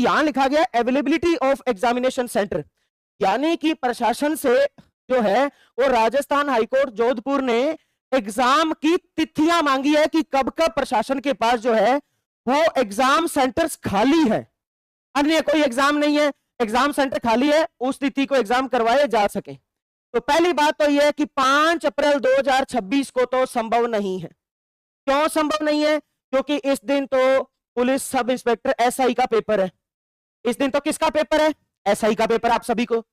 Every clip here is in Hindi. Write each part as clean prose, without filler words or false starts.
यहां लिखा गया अवेलेबिलिटी ऑफ एग्जामिनेशन सेंटर, यानी कि प्रशासन से जो है वो राजस्थान हाईकोर्ट जोधपुर ने एग्जाम की तिथियां मांगी है कि कब कब प्रशासन के पास जो है वो एग्जाम सेंटर्स खाली है, अन्य कोई एग्जाम नहीं है, एग्जाम सेंटर खाली है, उस तिथि को एग्जाम करवाए जा सके। तो पहली बात तो यह है कि 5 अप्रैल 2026 को तो संभव नहीं है। क्यों संभव नहीं है? क्योंकि इस दिन तो पुलिस सब इंस्पेक्टर एसआई का पेपर है। इस दिन तो किसका पेपर है? एसआई का पेपर आप सभी को।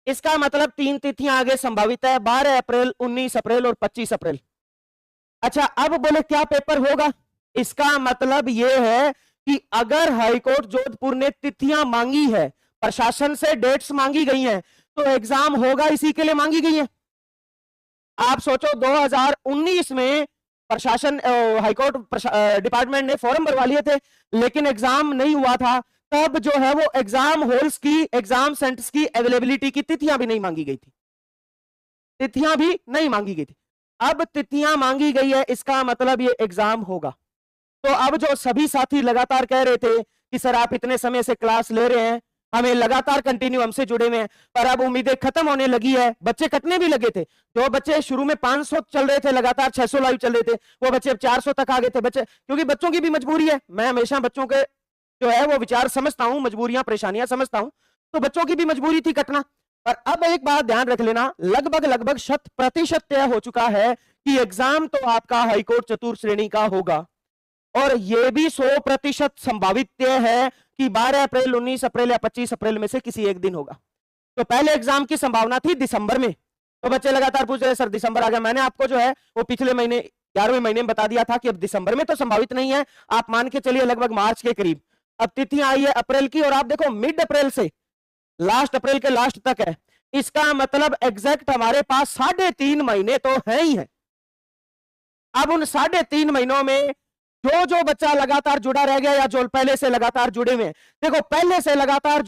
इसका मतलब 3 तिथियां आगे संभावित है, 12 अप्रैल, 19 अप्रैल और 25 अप्रैल। अच्छा, अब बोले क्या पेपर होगा? इसका मतलब यह है कि अगर हाईकोर्ट जोधपुर ने तिथियां मांगी है, प्रशासन से डेट्स मांगी गई हैं, तो एग्जाम होगा इसी के लिए मांगी गई है। आप सोचो 2019 में प्रशासन हाईकोर्ट डिपार्टमेंट ने फॉर्म भरवा लिए थे, लेकिन एग्जाम नहीं हुआ था, तब जो है वो एग्जाम हॉल्स की, एग्जाम सेंटर्स की अवेलेबिलिटी की तिथियां भी नहीं मांगी गई थी, तिथियां भी नहीं मांगी गई थी। अब तिथियां मांगी गई है, इसका मतलब ये एग्जाम होगा। तो अब जो सभी साथी लगातार कह रहे थे कि सर आप इतने समय से क्लास ले रहे हैं, हमें लगातार कंटिन्यू हमसे जुड़े हुए हैं, पर अब उम्मीदें खत्म होने लगी है, बच्चे कटने भी लगे थे। जो बच्चे शुरू में 500 चल रहे थे, लगातार 600 लाइव चल रहे थे, वो बच्चे अब 400 तक आ गए थे बच्चे, क्योंकि बच्चों की भी मजबूरी है। मैं हमेशा बच्चों के जो है वो विचार समझता हूं, मजबूरियां परेशानियां समझता हूं, तो बच्चों की भी मजबूरी थी कटना। पर अब एक बात ध्यान रख लेना, लगभग 100% तय हो चुका है कि एग्जाम तो आपका हाईकोर्ट चतुर्थ श्रेणी का होगा, और यह भी 100% संभावित तय है कि 12 अप्रैल, 19 अप्रैल या 25 अप्रैल में से किसी एक दिन होगा। तो पहले एग्जाम की संभावना थी दिसंबर में, तो बच्चे लगातार पूछ रहे सर दिसंबर आ गया। मैंने आपको जो है वो पिछले महीने 11वें महीने में बता दिया था कि अब दिसंबर में तो संभावित नहीं है, आप मान के चलिए लगभग मार्च के करीब। अब तिथियां आई है अप्रैल की, और आप देखो मिड अप्रैल से लास्ट अप्रैल के लास्ट तक है। इसका मतलब एग्जैक्ट हमारे पास 3.5 महीने तो है ही है। अब उन 3.5 महीनों में जो बच्चा लगातार जुड़ा रह गया या जो पहले से लगातार जुड़े हुए हैं, देखो पहले से लगातार